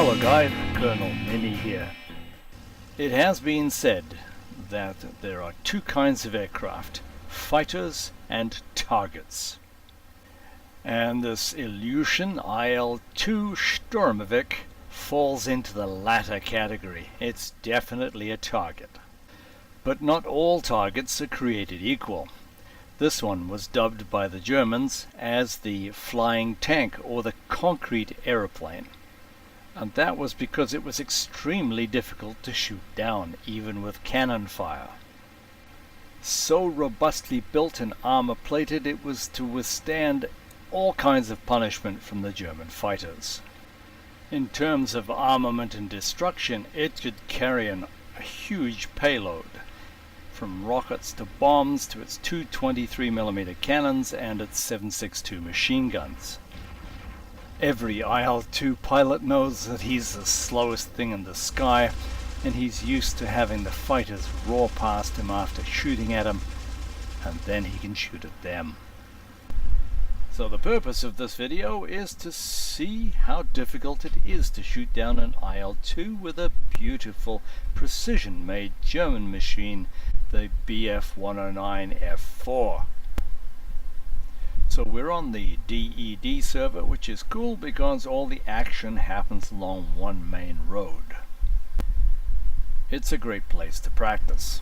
Hello guys, Colonel Ninny here. It has been said that there are two kinds of aircraft, fighters and targets. And this Ilyushin IL-2 Sturmovik falls into the latter category. It's definitely a target. But not all targets are created equal. This one was dubbed by the Germans as the flying tank or the concrete aeroplane. And that was because it was extremely difficult to shoot down, even with cannon fire. So robustly built and armor-plated, it was to withstand all kinds of punishment from the German fighters. In terms of armament and destruction, it could carry a huge payload, from rockets to bombs to its two 23mm cannons and its 7.62 machine guns. Every IL-2 pilot knows that he's the slowest thing in the sky, and he's used to having the fighters roar past him after shooting at him, and then he can shoot at them. So the purpose of this video is to see how difficult it is to shoot down an IL-2 with a beautiful precision-made German machine, the Bf-109F4. So we're on the DED server, which is cool because all the action happens along one main road. It's a great place to practice.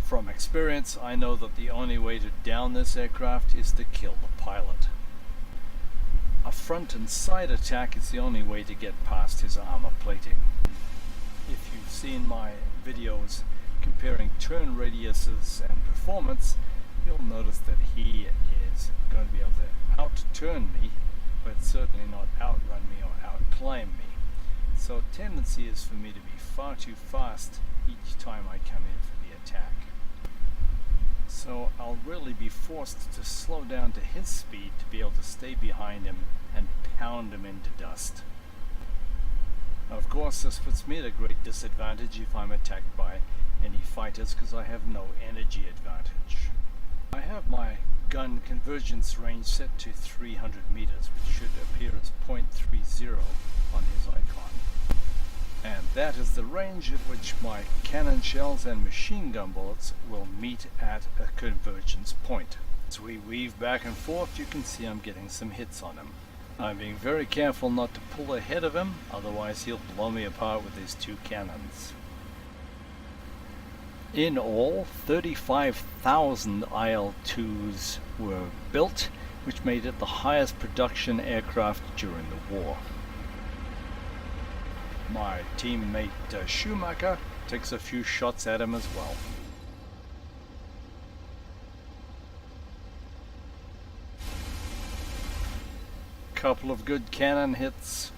From experience, I know that the only way to down this aircraft is to kill the pilot. A front and side attack is the only way to get past his armor plating. If you've seen my videos comparing turn radiuses and performance, you'll notice that he is going to be able to out-turn me, but certainly not outrun me or outclimb me. So tendency is for me to be far too fast each time I come in for the attack. So I'll really be forced to slow down to his speed to be able to stay behind him and pound him into dust. Now, of course, this puts me at a great disadvantage if I'm attacked by any fighters because I have no energy advantage. I have my gun convergence range set to 300 meters, which should appear as .30 on his icon. And that is the range at which my cannon shells and machine gun bullets will meet at a convergence point. As we weave back and forth, you can see I'm getting some hits on him. I'm being very careful not to pull ahead of him, otherwise he'll blow me apart with his two cannons. In all, 35,000 IL-2s were built, which made it the highest production aircraft during the war. My teammate Schumacher takes a few shots at him as well. Couple of good cannon hits.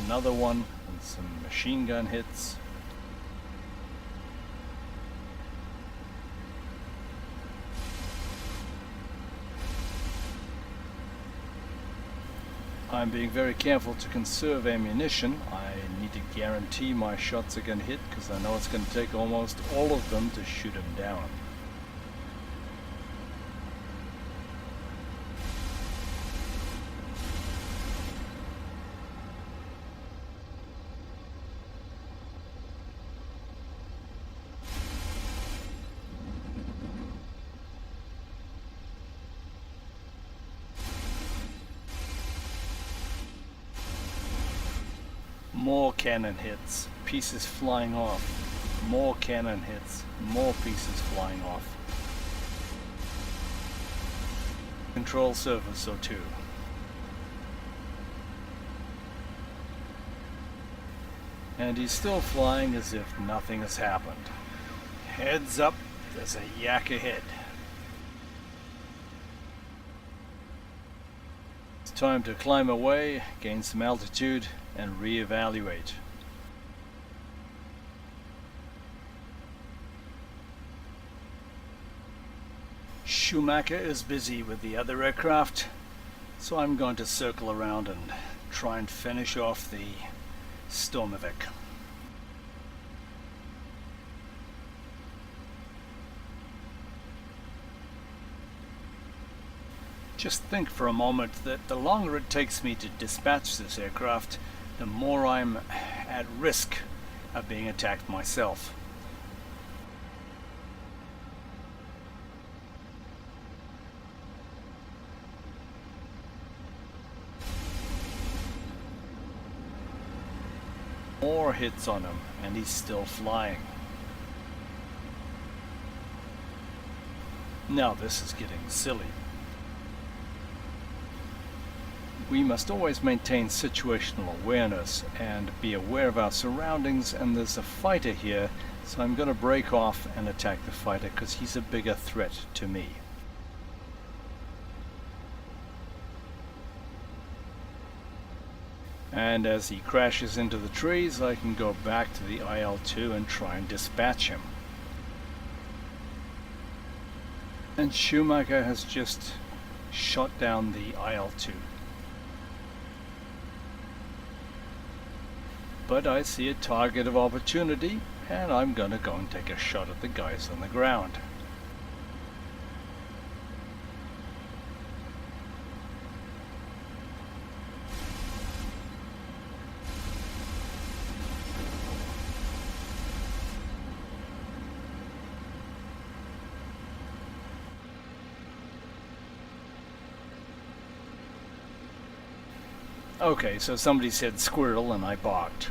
Another one and some machine gun hits. I'm being very careful to conserve ammunition. I need to guarantee my shots are going to hit because I know it's going to take almost all of them to shoot him down. More cannon hits, pieces flying off. More cannon hits, more pieces flying off. Control surface so too. And he's still flying as if nothing has happened. Heads up, there's a yak ahead. It's time to climb away, gain some altitude, and re-evaluate. Schumacher is busy with the other aircraft, so I'm going to circle around and try and finish off the Sturmovik. Just think for a moment that the longer it takes me to dispatch this aircraft, the more I'm at risk of being attacked myself. More hits on him, and he's still flying. Now this is getting silly. We must always maintain situational awareness and be aware of our surroundings, and there's a fighter here, so I'm going to break off and attack the fighter because he's a bigger threat to me. And as he crashes into the trees, I can go back to the IL-2 and try and dispatch him. And Schumacher has just shot down the IL-2. But I see a target of opportunity, and I'm gonna go and take a shot at the guys on the ground. Okay, so somebody said squirrel and I barked.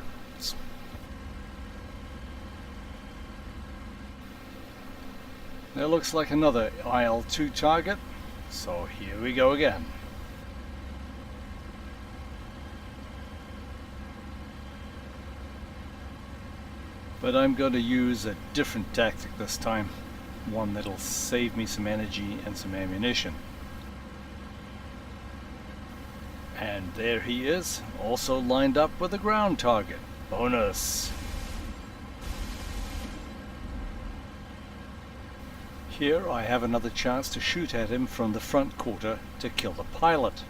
There looks like another IL-2 target, so here we go again. But I'm going to use a different tactic this time, one that'll save me some energy and some ammunition. And there he is, also lined up with a ground target. Bonus! Here I have another chance to shoot at him from the front quarter to kill the pilot.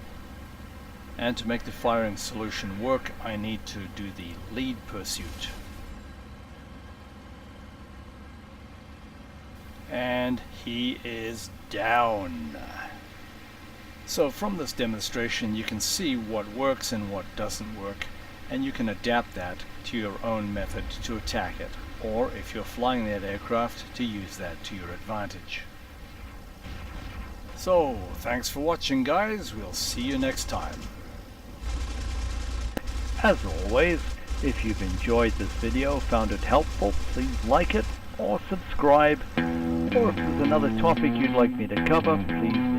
And to make the firing solution work, I need to do the lead pursuit. And he is down. So from this demonstration you can see what works and what doesn't work, and you can adapt that to your own method to attack it, or if you're flying that aircraft, to use that to your advantage. So thanks for watching, guys. We'll see you next time. As always, if you've enjoyed this video, found it helpful, please like it or subscribe, or if there's another topic you'd like me to cover, please